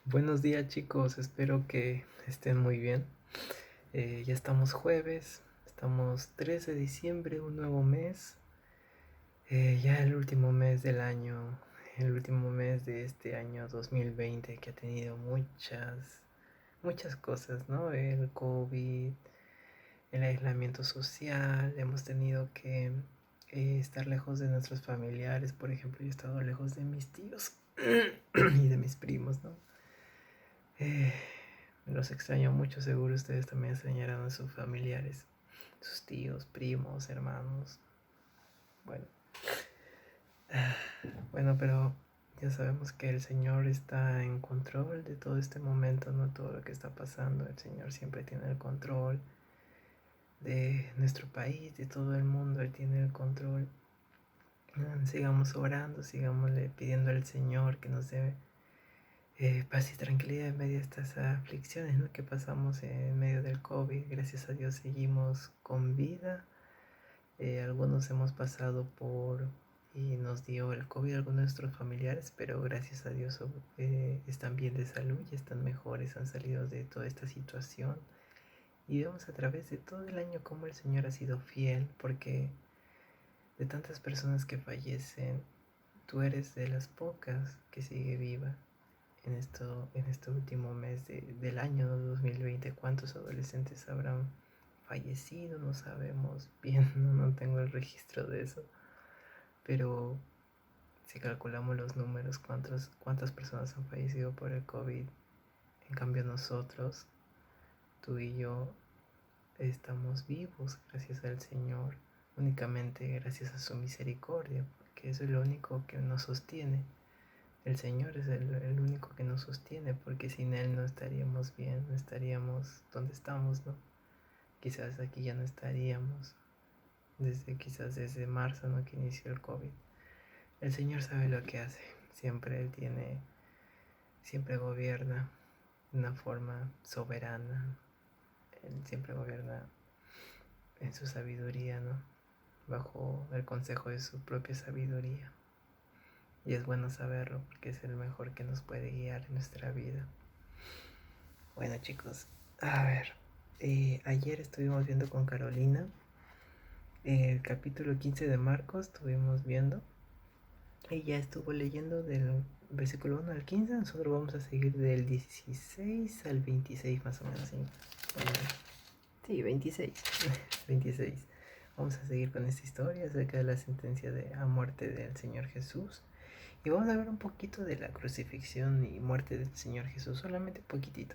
Buenos días chicos, espero que estén muy bien. Ya estamos jueves, estamos 3 de diciembre, un nuevo mes. Ya el último mes del año, el último mes de este año 2020 que ha tenido muchas cosas, ¿no? El COVID, el aislamiento social, hemos tenido que estar lejos de nuestros familiares. Por ejemplo, yo he estado lejos de mis tíos y de mis primos, ¿no? Eh, los extraño mucho, seguro ustedes también extrañarán a sus familiares, sus tíos, primos, hermanos. Bueno, bueno, pero ya sabemos que el Señor está en control de todo este momento, no todo lo que está pasando. El Señor siempre tiene el control de nuestro país, de todo el mundo. Él tiene el control. Sigamos orando, sigamos pidiendo al Señor que nos dé paz y tranquilidad en medio de estas aflicciones, ¿no?, que pasamos en medio del COVID. Gracias a Dios seguimos con vida. Algunos hemos pasado por y nos dio el COVID a algunos de nuestros familiares, pero gracias a Dios están bien de salud y están mejores, han salido de toda esta situación. Y vemos a través de todo el año cómo el Señor ha sido fiel, porque de tantas personas que fallecen, tú eres de las pocas que sigue viva en este último mes del año 2020. ¿Cuántos adolescentes habrán fallecido? No sabemos bien, no tengo el registro de eso. Pero si calculamos los números, cuántas personas han fallecido por el COVID. En cambio nosotros, tú y yo, estamos vivos gracias al Señor, únicamente gracias a su misericordia, porque eso es lo único que nos sostiene. El Señor es el único que nos sostiene, porque sin Él no estaríamos bien, no estaríamos donde estamos, ¿no? Quizás aquí ya no estaríamos, quizás desde marzo, ¿no?, que inició el COVID. El Señor sabe lo que hace, siempre siempre gobierna de una forma soberana. Él siempre gobierna en su sabiduría, ¿no? Bajo el consejo de su propia sabiduría. Y es bueno saberlo porque es el mejor que nos puede guiar en nuestra vida. Bueno chicos, a ver, ayer estuvimos viendo con Carolina el capítulo 15 de Marcos, estuvimos viendo. Ella estuvo leyendo del versículo 1 al 15. Nosotros vamos a seguir del 16 al 26 más o menos, ¿sí? Sí, 26. 26. Vamos a seguir con esta historia acerca de la sentencia de a muerte del Señor Jesús. Y vamos a ver un poquito de la crucifixión y muerte del Señor Jesús, solamente poquitito.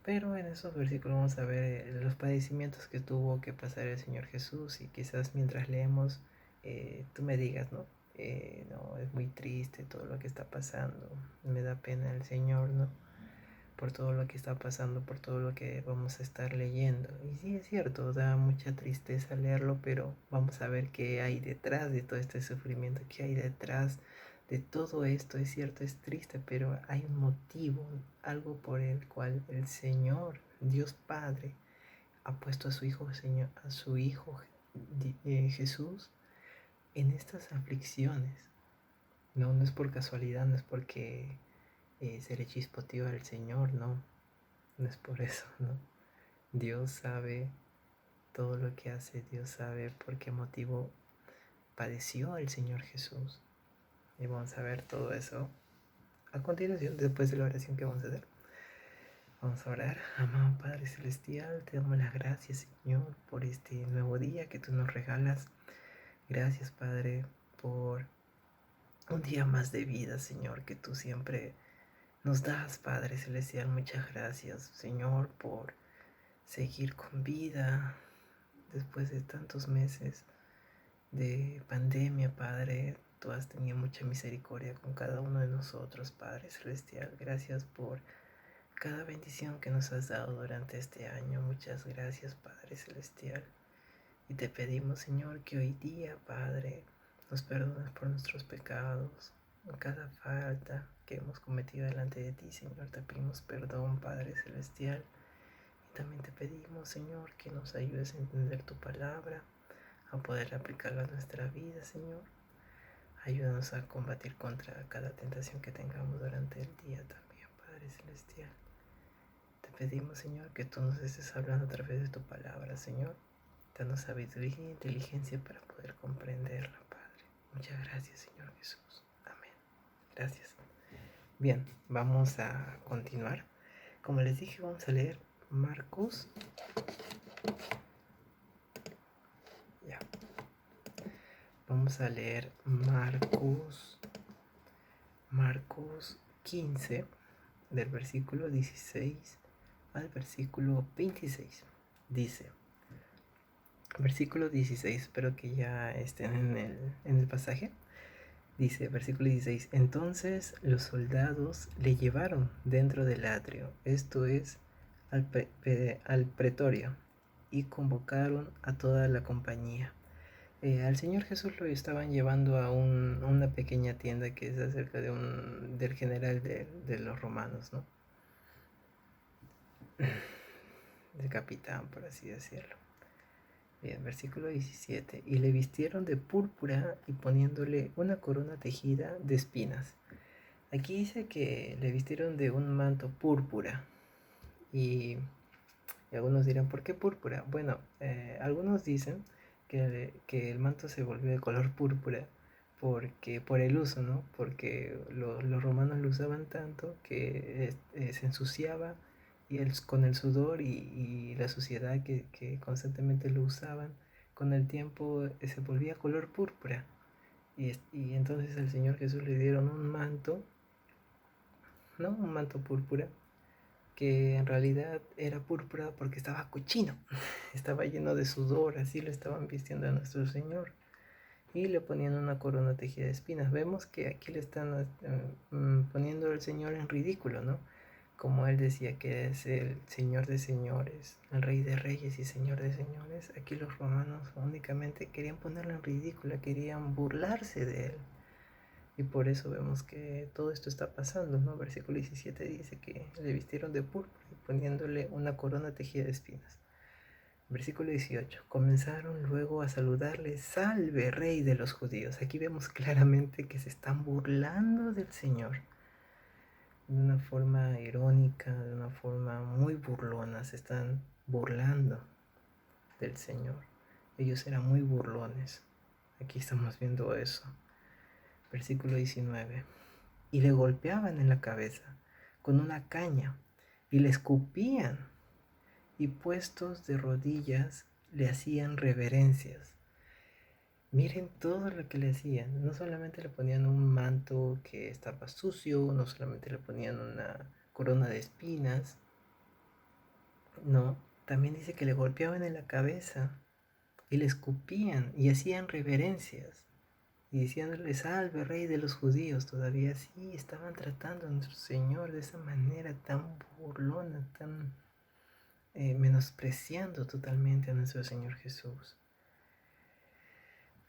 Pero en esos versículos vamos a ver los padecimientos que tuvo que pasar el Señor Jesús. Y quizás mientras leemos, tú me digas, ¿no? No, es muy triste todo lo que está pasando. Me da pena el Señor, ¿no? Por todo lo que está pasando, por todo lo que vamos a estar leyendo. Y sí, es cierto, da mucha tristeza leerlo, pero vamos a ver qué hay detrás de todo este sufrimiento, qué hay detrás de todo esto. Es cierto, es triste, pero hay un motivo, algo por el cual el Señor, Dios Padre, ha puesto a su Hijo, Señor, a su Hijo Jesús en estas aflicciones. No, no es por casualidad, no es porque se le chispoteó al Señor, no, no es por eso, ¿no? Dios sabe todo lo que hace, Dios sabe por qué motivo padeció el Señor Jesús. Y vamos a ver todo eso a continuación, después de la oración que vamos a hacer. Vamos a orar. Amado Padre Celestial, te damos las gracias, Señor, por este nuevo día que tú nos regalas. Gracias, Padre, por un día más de vida, Señor, que tú siempre nos das, Padre Celestial. Muchas gracias, Señor, por seguir con vida después de tantos meses de pandemia, Padre. Tú has tenido mucha misericordia con cada uno de nosotros, Padre Celestial. Gracias por cada bendición que nos has dado durante este año. Muchas gracias, Padre Celestial. Y te pedimos, Señor, que hoy día, Padre, nos perdones por nuestros pecados, cada falta que hemos cometido delante de ti, Señor. Te pedimos perdón, Padre Celestial. Y también te pedimos, Señor, que nos ayudes a entender tu palabra, a poder aplicarla a nuestra vida, Señor. Ayúdanos a combatir contra cada tentación que tengamos durante el día también, Celestial. Te pedimos, Señor, que tú nos estés hablando a través de tu palabra, Señor. Danos sabiduría e inteligencia para poder comprenderla, Padre. Muchas gracias, Señor Jesús. Amén. Gracias. Bien, vamos a continuar. Como les dije, vamos a leer Marcos. Ya. Vamos a leer Marcos 15, del versículo 16 al versículo 26. Dice, versículo 16, espero que ya estén en el pasaje. Dice, versículo 16, entonces los soldados le llevaron dentro del atrio, esto es, al pretorio, y convocaron a toda la compañía. Al Señor Jesús lo estaban llevando a una pequeña tienda que es acerca del general de los romanos, ¿no? Del capitán, por así decirlo. Bien, versículo 17. Y le vistieron de púrpura y poniéndole una corona tejida de espinas. Aquí dice que le vistieron de un manto púrpura. Y algunos dirán, ¿por qué púrpura? Bueno, algunos dicen que el manto se volvió de color púrpura por el uso, ¿no? Porque los romanos lo usaban tanto que se ensuciaba con el sudor y la suciedad que constantemente lo usaban. Con el tiempo se volvía color púrpura. Y entonces al Señor Jesús le dieron un manto, ¿no? Un manto púrpura, que en realidad era púrpura porque estaba cochino, estaba lleno de sudor, así lo estaban vistiendo a nuestro Señor. Y le ponían una corona tejida de espinas. Vemos que aquí le están poniendo al Señor en ridículo, ¿no? Como él decía que es el Señor de señores, el Rey de reyes y Señor de señores, aquí los romanos únicamente querían ponerlo en ridículo, querían burlarse de él. Y por eso vemos que todo esto está pasando, ¿no? Versículo 17 dice que le vistieron de púrpura poniéndole una corona tejida de espinas. Versículo 18. Comenzaron luego a saludarle, salve, rey de los judíos. Aquí vemos claramente que se están burlando del Señor. De una forma irónica, de una forma muy burlona, se están burlando del Señor. Ellos eran muy burlones. Aquí estamos viendo eso. Versículo 19. Y le golpeaban en la cabeza con una caña y le escupían y puestos de rodillas le hacían reverencias. Miren todo lo que le hacían. No solamente le ponían un manto que estaba sucio, no solamente le ponían una corona de espinas, no, también dice que le golpeaban en la cabeza y le escupían y hacían reverencias. Y diciéndole, salve, rey de los judíos, todavía sí estaban tratando a nuestro Señor de esa manera tan burlona, tan menospreciando totalmente a nuestro Señor Jesús.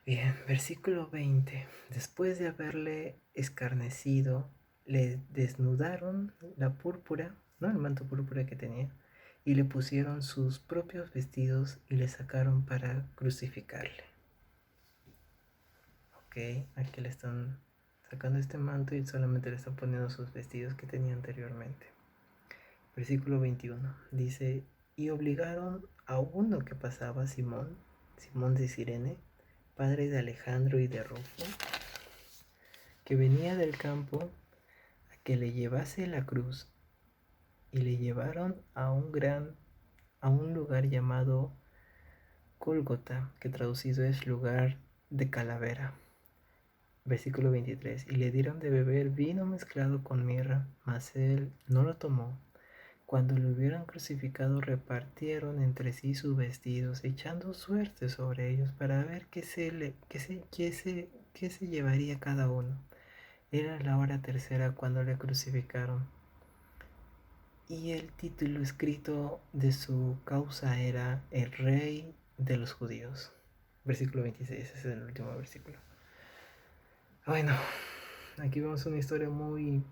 Bien, versículo 20. Después de haberle escarnecido, le desnudaron la púrpura, ¿no? El manto púrpura que tenía, y le pusieron sus propios vestidos y le sacaron para crucificarle. Ok, aquí le están sacando este manto y solamente le están poniendo sus vestidos que tenía anteriormente. Versículo 21 dice, y obligaron a uno que pasaba, Simón de Cirene, padre de Alejandro y de Rufo, que venía del campo, a que le llevase la cruz, y le llevaron a un lugar llamado Gólgota, que traducido es lugar de calavera. Versículo 23. Y le dieron de beber vino mezclado con mirra, mas él no lo tomó. Cuando lo hubieran crucificado, repartieron entre sí sus vestidos, echando suerte sobre ellos para ver qué se llevaría cada uno. Era la hora tercera cuando le crucificaron. Y el título escrito de su causa era El Rey de los Judíos. Versículo 26, ese es el último versículo. Bueno, aquí vemos una historia muy...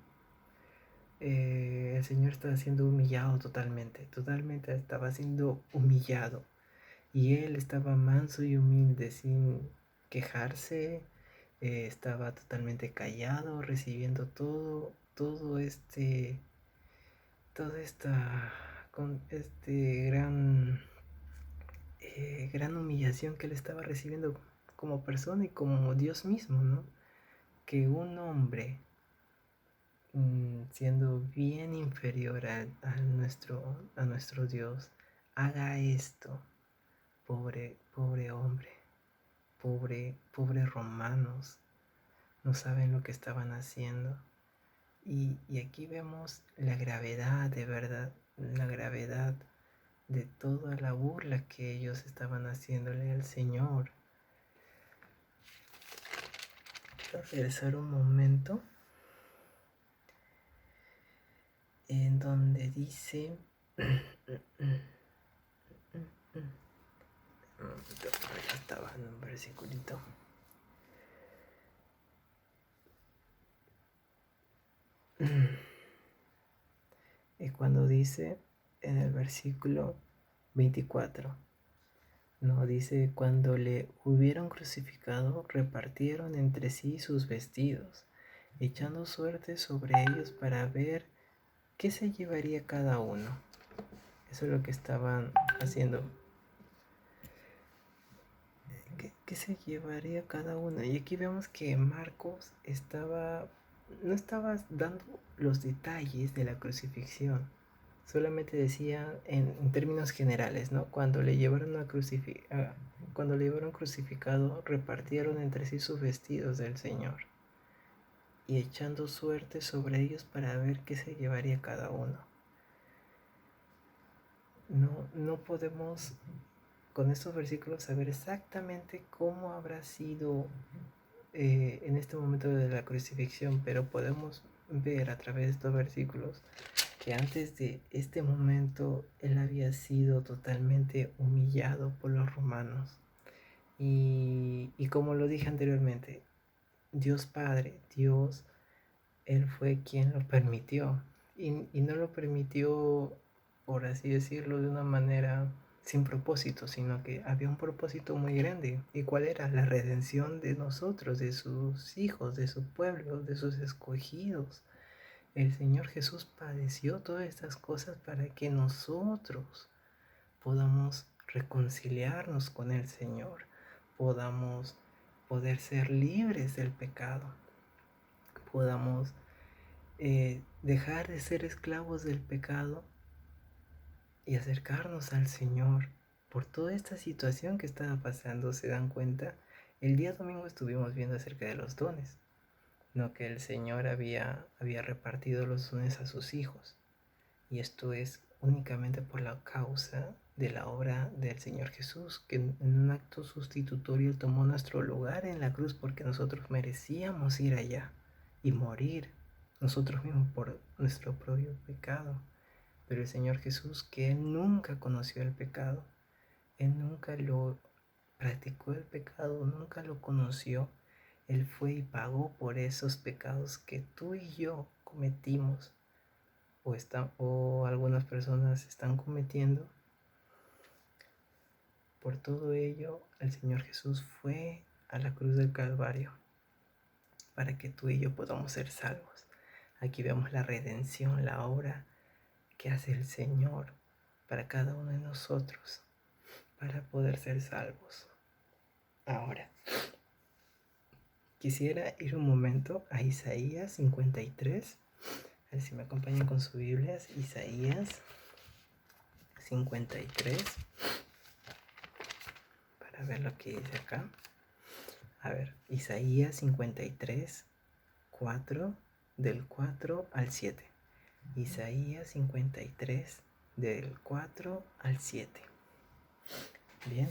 el Señor estaba siendo humillado totalmente estaba siendo humillado. Y Él estaba manso y humilde, sin quejarse, estaba totalmente callado, recibiendo todo este toda esta, con este gran humillación que él estaba recibiendo como persona y como Dios mismo, ¿no? Que un hombre siendo bien inferior a nuestro Dios, haga esto, pobre hombre, pobre romanos, no saben lo que estaban haciendo. Y aquí vemos la gravedad, de verdad, la gravedad de toda la burla que ellos estaban haciéndole al Señor. Quiero regresar un momento en donde dice ya estaba en un versiculito. Y cuando dice en el versículo 24, no dice: cuando le hubieron crucificado, repartieron entre sí sus vestidos, echando suerte sobre ellos para ver qué se llevaría cada uno. Eso es lo que estaban haciendo. ¿Qué se llevaría cada uno? Y aquí vemos que Marcos no estaba dando los detalles de la crucifixión. Solamente decía en términos generales, ¿no? Cuando le llevaron crucificado, repartieron entre sí sus vestidos del Señor, y echando suerte sobre ellos para ver qué se llevaría cada uno. No podemos con estos versículos saber exactamente cómo habrá sido en este momento de la crucifixión, pero podemos ver a través de estos versículos que antes de este momento él había sido totalmente humillado por los romanos. Y como lo dije anteriormente, Dios Padre, Dios, Él fue quien lo permitió. Y no lo permitió, por así decirlo, de una manera sin propósito, sino que había un propósito muy grande. ¿Y cuál era? La redención de nosotros, de sus hijos, de su pueblo, de sus escogidos. El Señor Jesús padeció todas estas cosas para que nosotros podamos reconciliarnos con el Señor, podamos poder ser libres del pecado, podamos dejar de ser esclavos del pecado y acercarnos al Señor. Por toda esta situación que estaba pasando, ¿se dan cuenta? El día domingo estuvimos viendo acerca de los dones, no que el Señor había repartido los dones a sus hijos. Y esto es únicamente por la causa de la obra del Señor Jesús, que en un acto sustitutorio tomó nuestro lugar en la cruz, porque nosotros merecíamos ir allá y morir nosotros mismos por nuestro propio pecado. Pero el Señor Jesús, que Él nunca conoció el pecado, Él nunca lo practicó el pecado, nunca lo conoció, Él fue y pagó por esos pecados que tú y yo cometimos o algunas personas están cometiendo. Por todo ello, el Señor Jesús fue a la cruz del Calvario para que tú y yo podamos ser salvos. Aquí vemos la redención, la obra que hace el Señor para cada uno de nosotros, para poder ser salvos. Ahora, quisiera ir un momento a Isaías 53. A ver si me acompañan con sus Biblias. Isaías 53. Para ver lo que dice acá. A ver, Isaías 53, 4, del 4 al 7. Isaías 53, del 4 al 7. Bien,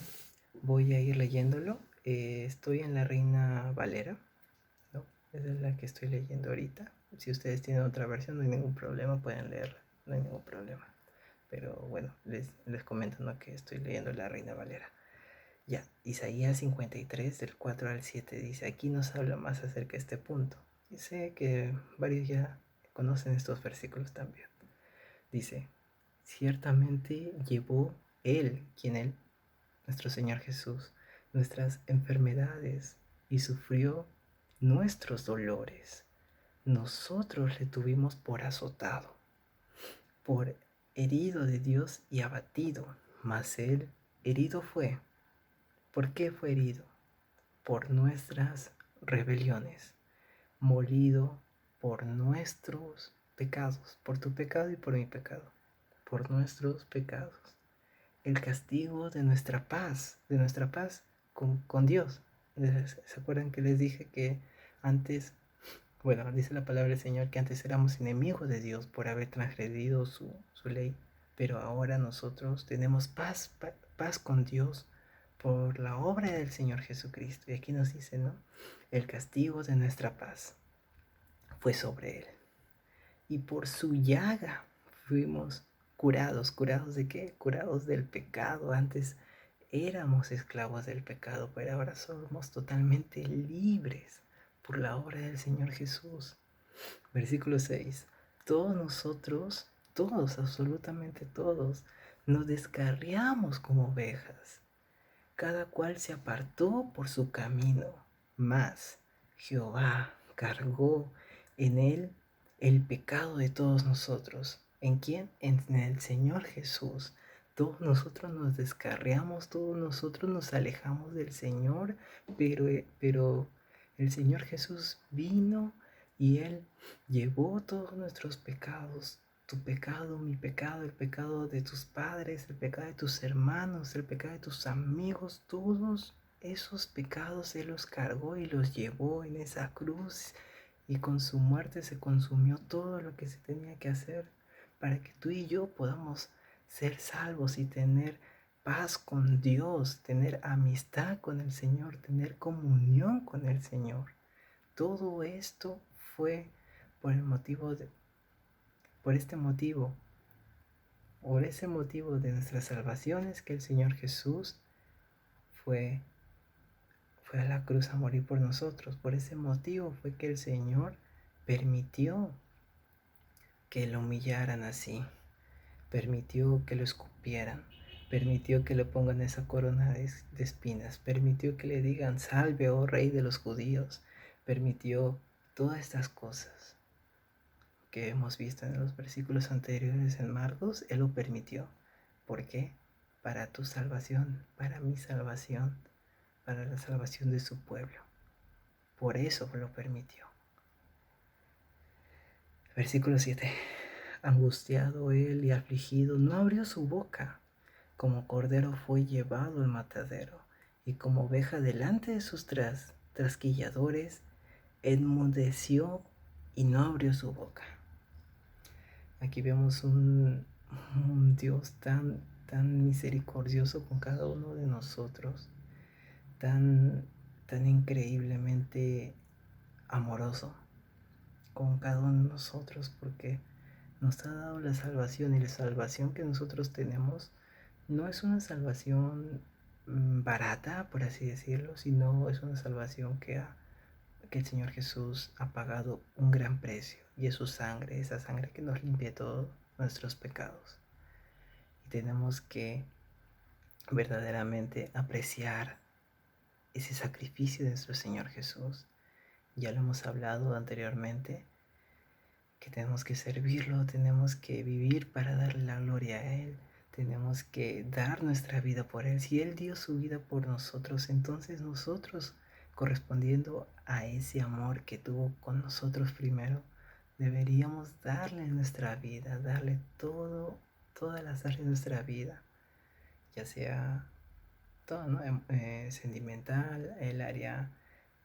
voy a ir leyéndolo. Estoy en la Reina Valera, ¿no? Esa es la que estoy leyendo ahorita. Si ustedes tienen otra versión, no hay ningún problema, pueden leerla, no hay ningún problema. Pero bueno, les comento, ¿no?, que estoy leyendo la Reina Valera. Ya, Isaías 53 del 4 al 7 dice: aquí nos habla más acerca de este punto. Y sé que varios ya conocen estos versículos también. Dice: ciertamente llevó Él, nuestro Señor Jesús, nuestras enfermedades y sufrió nuestros dolores. Nosotros le tuvimos por azotado, por herido de Dios y abatido, mas Él herido fue. ¿Por qué fue herido? Por nuestras rebeliones, molido por nuestros pecados, por tu pecado y por mi pecado, por nuestros pecados. El castigo de nuestra paz con Dios. ¿Se acuerdan que les dije que antes, bueno, dice la palabra del Señor que antes éramos enemigos de Dios por haber transgredido su ley, pero ahora nosotros tenemos paz con Dios por la obra del Señor Jesucristo? Y aquí nos dice, ¿no? El castigo de nuestra paz fue sobre Él, y por su llaga fuimos curados. ¿Curados de qué? Curados del pecado. Antes éramos esclavos del pecado, pero ahora somos totalmente libres por la obra del Señor Jesús. Versículo 6. Todos nosotros, todos, absolutamente todos, nos descarriamos como ovejas. Cada cual se apartó por su camino, mas Jehová cargó en él el pecado de todos nosotros. ¿En quién? En el Señor Jesús. Todos nosotros nos descarriamos, todos nosotros nos alejamos del Señor, pero el Señor Jesús vino y Él llevó todos nuestros pecados. Tu pecado, mi pecado, el pecado de tus padres, el pecado de tus hermanos, el pecado de tus amigos, todos esos pecados Él los cargó y los llevó en esa cruz, y con su muerte se consumió todo lo que se tenía que hacer para que tú y yo podamos ser salvos y tener paz con Dios, tener amistad con el Señor, tener comunión con el Señor. Todo esto fue por el motivo de, por este motivo, por ese motivo de nuestras salvaciones, que el Señor Jesús fue a la cruz a morir por nosotros. Por ese motivo fue que el Señor permitió que lo humillaran así, permitió que lo escupieran, permitió que le pongan esa corona de espinas, permitió que le digan salve, oh Rey de los judíos, permitió todas estas cosas que hemos visto en los versículos anteriores en Marcos. Él lo permitió. ¿Por qué? Para tu salvación, para mi salvación, para la salvación de su pueblo. Por eso lo permitió. Versículo 7. Angustiado él y afligido, no abrió su boca. Como cordero fue llevado al matadero, y como oveja delante de sus trasquilladores, enmudeció y no abrió su boca. Aquí vemos un Dios tan misericordioso con cada uno de nosotros, tan increíblemente amoroso con cada uno de nosotros, porque nos ha dado la salvación, y la salvación que nosotros tenemos no es una salvación barata, por así decirlo, sino es una salvación que el Señor Jesús ha pagado un gran precio, y es su sangre, esa sangre que nos limpia todos nuestros pecados. Y tenemos que verdaderamente apreciar ese sacrificio de nuestro Señor Jesús. Ya lo hemos hablado anteriormente, que tenemos que servirlo, tenemos que vivir para darle la gloria a Él, tenemos que dar nuestra vida por Él. Si Él dio su vida por nosotros, entonces nosotros, correspondiendo a ese amor que tuvo con nosotros primero, deberíamos darle nuestra vida, darle todas las áreas de nuestra vida, ya sea todo, ¿no? Sentimental, el área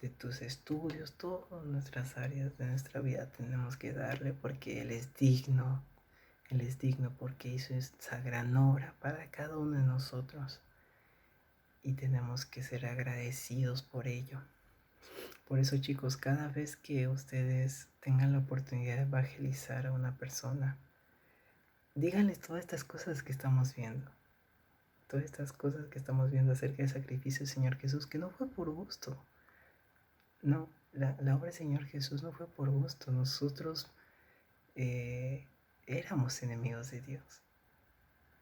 de tus estudios, todas nuestras áreas de nuestra vida tenemos que darle, porque Él es digno porque hizo esa gran obra para cada uno de nosotros, y tenemos que ser agradecidos por ello. Por eso, chicos, cada vez que ustedes tengan la oportunidad de evangelizar a una persona, díganles todas estas cosas que estamos viendo. Todas estas cosas que estamos viendo acerca del sacrificio del Señor Jesús, que no fue por gusto. No, la obra del Señor Jesús no fue por gusto. Nosotros éramos enemigos de Dios,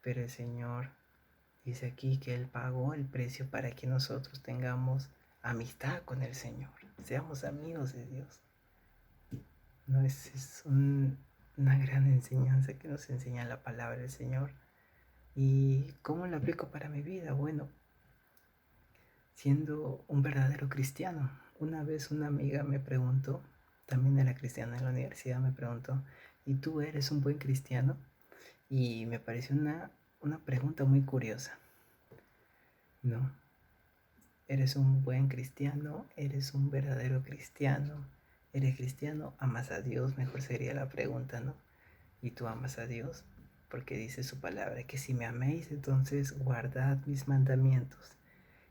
pero el Señor dice aquí que Él pagó el precio para que nosotros tengamos amistad con el Señor, seamos amigos de Dios. No es una gran enseñanza que nos enseña la palabra del Señor. ¿Y cómo la aplico para mi vida? Bueno, siendo un verdadero cristiano. Una vez una amiga me preguntó, también era cristiana en la universidad, me preguntó, ¿y tú eres un buen cristiano? Y me pareció una pregunta muy curiosa. No, eres un buen cristiano, eres un verdadero cristiano, eres cristiano, amas a Dios, mejor sería la pregunta, ¿no? ¿Y tú amas a Dios? Porque dice su palabra, que si me améis, entonces guardad mis mandamientos.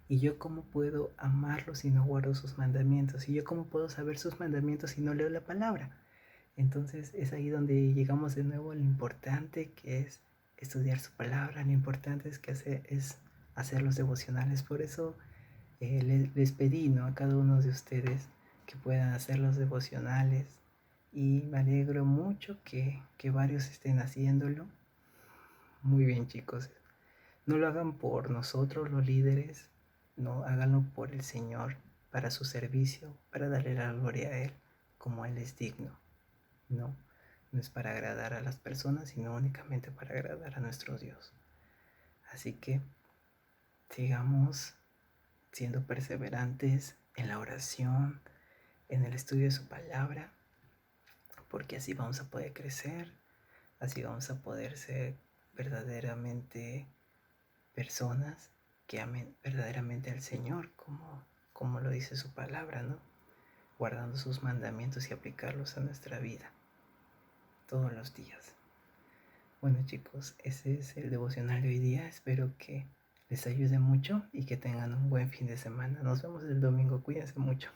¿Y yo cómo puedo amarlo si no guardo sus mandamientos? ¿Y yo cómo puedo saber sus mandamientos si no leo la palabra? Entonces es ahí donde llegamos de nuevo a lo importante que es estudiar su palabra, lo importante es hacer los devocionales. Por eso les pedí, ¿no?, a cada uno de ustedes que puedan hacer los devocionales, y me alegro mucho que varios estén haciéndolo. Muy bien, chicos. No lo hagan por nosotros los líderes, no, háganlo por el Señor, para su servicio, para darle la gloria a Él, como Él es digno. No, no es para agradar a las personas, sino únicamente para agradar a nuestro Dios. Así que sigamos siendo perseverantes en la oración, en el estudio de su palabra, porque así vamos a poder crecer, así vamos a poder ser verdaderamente personas que amen verdaderamente al Señor, como lo dice su palabra, ¿no? Guardando sus mandamientos y aplicarlos a nuestra vida todos los días. Bueno, chicos, ese es el devocional de hoy día. Espero que les ayude mucho y que tengan un buen fin de semana. Nos vemos el domingo. Cuídense mucho.